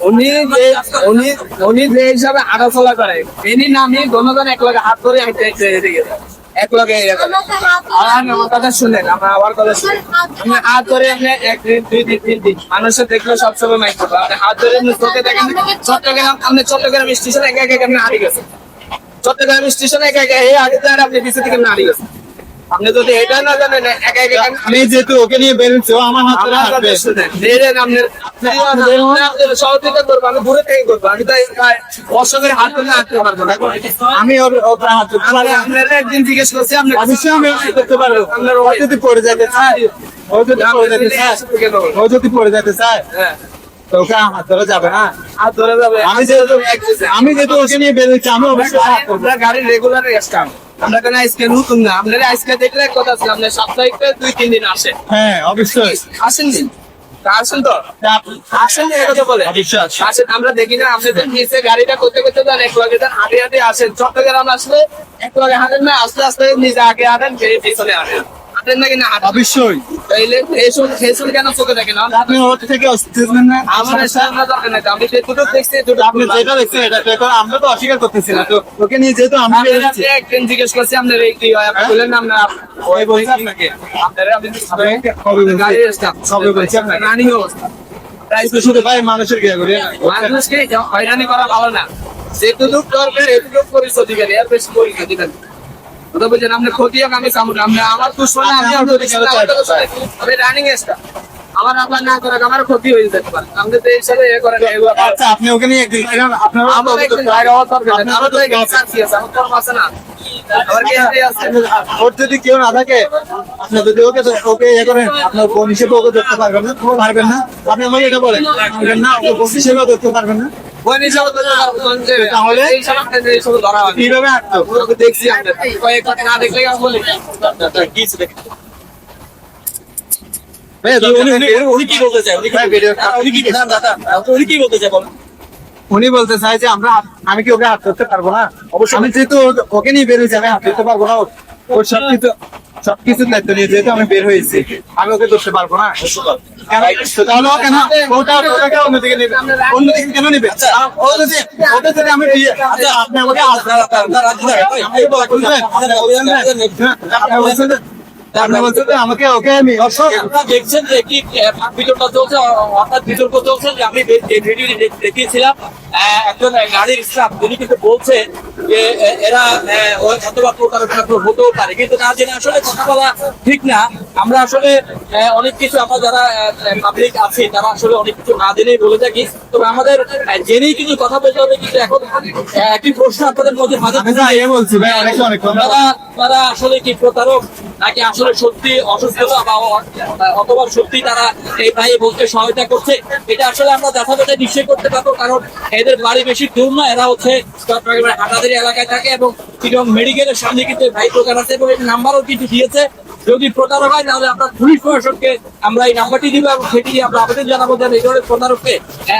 উনি যে উনি উনি যে হিসাবে আগাচলা করে এনি নামে দোনোজন এক লগে হাত ধরে এক লগে আমার কথা শুনেন, আমার আবার কথা শুনেন। আপনি হাত ধরে আপনি 1 দিন 2 দিন 3 দিন মানুষের দেখলে সবসময় মাইক করবো। আপনি হাত ধরে আপনি চোখে দেখেন চট্টগ্রাম, আপনি চট্টগ্রাম স্টেশন একা একা আপনি হারিয়ে গেছেন। চট্টগ্রাম স্টেশন একা একা এই আগে আপনি পিছিয়ে থেকে হারিয়ে গেছেন। আপনি যদি এটা না জানেন একা একা আমি যেহেতু ওকে নিয়ে বেরোচ্ছি, ও আমার হাত ধরে হাঁটবে। সহযোগিতা করবো, আমি দূরে থেকে করবো। আমি তো অসমের হাত ধরে হাঁটতে পারবো না। আমি ওর হাত ধরে আপনারা একদিন জিজ্ঞেস করছি, আপনি অবশ্যই আমি করতে পারবো। আপনার ও যদি পড়ে যেতে চায়, ও যদি পড়ে যেতে চায়, ও যদি পড়ে যেতে চায়, হ্যাঁ তো ওকে হাত ধরে যাবে না। হাত ধরে যাবে। আমি যেহেতু ওকে নিয়ে বেরোচ্ছি, আমি অবশ্যই হাত করবো। আমরা গাড়ির রেগুলার স্টাফ, আমরা কেন আজকে নতুন না। আপনারা আজকে দেখলে এক কথা আছে, আপনার সাপ্তাহিক 2-3 দিন আসেন। হ্যাঁ অবশ্যই আসেন দিন আসেন তো আসেন, এই কথা বলে আসেন। আমরা দেখি না আপনি নিচে গাড়িটা করতে করতে যান, এক লগে যান, হাঁটে হাঁটে আসেন। চট্টগ্রাম আসলে এক লগে হাঁটেন না, আস্তে আস্তে নিজে আগে হাঁটেন, পিছনে হাঁটেন। হাঁটেন না কিনা হাঁটেন অবশ্যই। তাইলে এইসব কেন চোখে দেখেন? আপনি ওর থেকে অস্বীকার না, আমার সামনে দরকার নাই। আমি যেটুকু দেখছি আপনি যেটা দেখছেন এটা দেখো, আমরা তো অস্বীকার করতেছি না। তো ওকে নিয়ে যেহেতু আমি বেরোচ্ছি, একদিন জিজ্ঞেস করছি আপনার এই কি হয়, আপনি বললেন না আপনার ওই বলছি আপনাকে আপনারা আমি গাড়ির স্টাফ সবে বলছি আপনাকে। রানিং অবস্থা তো শুধু ভাই মানুষের কি করে মানুষকে হয়রানি করা ভালো না। যেটুকু দরকার এটুকু পরিচয় দিবেন, এর বেশি পরিচয় দিবেন। কথা বলছেন আপনি ক্ষতি হোক আমি কামড়, আমি আমার তো শোনা আমি রানিং স্টাফ, আমার আপনার না করে আমার ক্ষতি হয়ে যেতে পারে। আপনি তো এই হিসাবে এ করেন। আচ্ছা আপনি ওকে নিয়ে একদিন আপনার আমার একদিন বাইরে হওয়ার দরকার নেই। আমার তো এই সাথী আছে, আমার কর্ম আছে না, আমার কি আছে? ওর যদি কেউ না থাকে, আপনি যদি ওকে ইয়ে করেন, আপনার বোন হিসেবে ওকে ধরতে পারবেন না, পুরো পারবেন না। আপনি আমাকে এটা বলেন পারবেন না, ওকে বোন হিসেবে ধরতে পারবেন না। ওই হিসাবে তো তাহলে এই সময় এই সব ধরা হবে কিভাবে আটতো? ওকে দেখছি আমরা কয়েকটা না দেখলে আমি বলি কিছু দেখি। উনি কি বলতে চায়? উনি কি বলতে চায় বলেন? উনি বলতে চাই যে আমি কি ওকে হাত ধরতে পারবো না? অবশ্যই আমি যেহেতু ওকে নিয়ে বের হয়েছি, আমি হাত ধরতে পারবো না। ওর সবকিছু দায়িত্ব নিয়ে যেহেতু আমি বের হয়েছি, আমি ওকে ধরতে পারবো না। তাহলে ও কেন ওটাকে অন্যদিকে নেবে? অন্যদিকে কেন নেবে? ওটা যদি আমি আপনি আমাকে আপনি বলছেন যে আমাকে ওকে আমি আপনারা দেখছেন যে কি বিতর্ক চলছে, অর্থাৎ বিতর্ক চলছে যে আমি ভিডিও দেখিয়েছিলাম একজন গাড়ির স্টাফ, তিনি কিন্তু বলছে যে এরা অথবা প্রতারণা হতেও পারে, কিন্তু না জেনে আসলে কথা বলা ঠিক না। আমরা আসলে অনেক কিছু আমরা যারা পাবলিক আছি তারা আসলে অনেক কিছু না জেনেই বলে থাকি, তবে আমাদের জেনেই কিন্তু কথা বলতে হবে। কিন্তু এখন একটি প্রশ্ন আপনাদের মধ্যে বলছি ভাই, অনেক তারা আসলে কি প্রতারক নাকি আসলে সত্যি অসুস্থতা বা অথবা সত্যি তারা এই ভাই বলতে সহায়তা করছে, এটা আসলে আমরা যথাযথ নিশ্চয় করতে পারবো। কারণ এদের বাড়ি বেশি দূর না, এরা হচ্ছে চট্টগ্রামের হাটাজারি এলাকায় থাকে এবং চিটং মেডিকেলের সামনে কিন্তু ভাই দোকান আছে এবং এই নাম্বারও কিন্তু দিয়েছে। যদি প্রতারক হয় তাহলে আমরা পুলিশ প্রশাসনকে আমরা এই নাম্বারটি দিব এবং সেটি আমরা আবেদন জানাবো যেন এই ধরনের প্রতারককে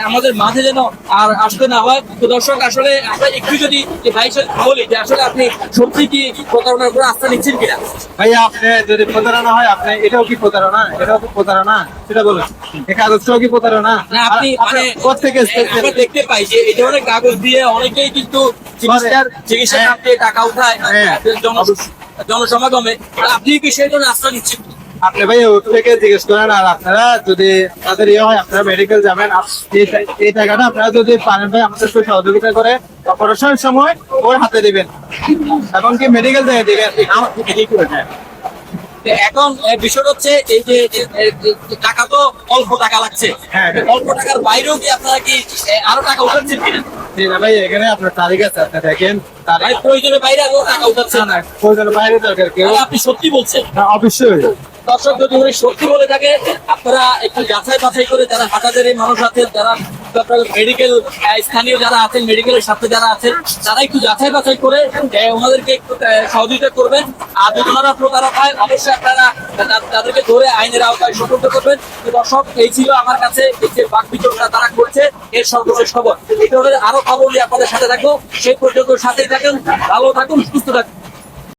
আমাদের মাঝে যেন আর আসতে না হয়। তো দর্শক আসলে আমরা একটু যদি ভাই বলি যে আসলে আপনি সত্যি কি প্রতারণার উপরে আস্থা নিচ্ছেন কিনা? ভাইয়া আপনি যদি প্রতারণা হয়, আপনি এটাও কি প্রতারণা? এটাও কি প্রতারণা? সেটা বলুন। এই কাগজটাও কি প্রতারণা? না আপনি মানে কোথেকে আমরা দেখতে পাই যে এই ধরনের কাগজ দিয়ে অনেকেই কিন্তু চিকিৎসার নাম দিয়ে টাকা উঠায় জনসমাগমে। আপনি কি সেই জন্য আস্থা নিচ্ছেন? আপনি ভাই ওর থেকে জিজ্ঞেস করেন। আর আপনারা যদি তাদের ইয়ে হয়, আপনারা মেডিকেল যাবেন, এই টাকাটা আপনারা যদি পারেন ভাই আমাদেরকে সহযোগিতা করে অপারেশনের সময় ওর হাতে দিবেন, এখন কি মেডিকেল থেকে দিবেন। এখন বিষয় হচ্ছে এই যে টাকা তো অল্প টাকা লাগছে, হ্যাঁ অল্প টাকার বাইরেও কি আপনারা কি আরো টাকা উঠাচ্ছেন কিনা? ভাই এখানে আপনার তারিখ আছে, আপনি দেখেন ভাই প্রয়োজনের বাইরে আরো টাকা উঠাচ্ছেন না, প্রয়োজনের বাইরে দরকার কেউ। আপনি সত্যি বলছেন? অবশ্যই। দর্শক যদি উনি সত্যি বলে থাকে আপনারা একটু যাচাই বাছাই করে, যারা হাটাজারি মানুষ আছেন, যারা মেডিকেল স্থানীয় যারা আছেন, মেডিকেলের সাথে যারা আছেন, তারা একটু যাচাই বাছাই করে ওনাদেরকে একটু সহযোগিতা করবেন। আর যদি ওনারা প্রতারক হয় অবশ্যই আপনারা তাদেরকে ধরে আইনের আওতায় সতর্ক করবেন। দর্শক এই ছিল আমার কাছে এই যে বাকবিতরণটা তারা করছে এর সর্বশেষ খবর। এই ধরনের আরো খবর নিয়ে আপনাদের সাথে থাকবো। সেই পর্যন্ত সাথেই থাকুন, ভালো থাকুন, সুস্থ থাকুন।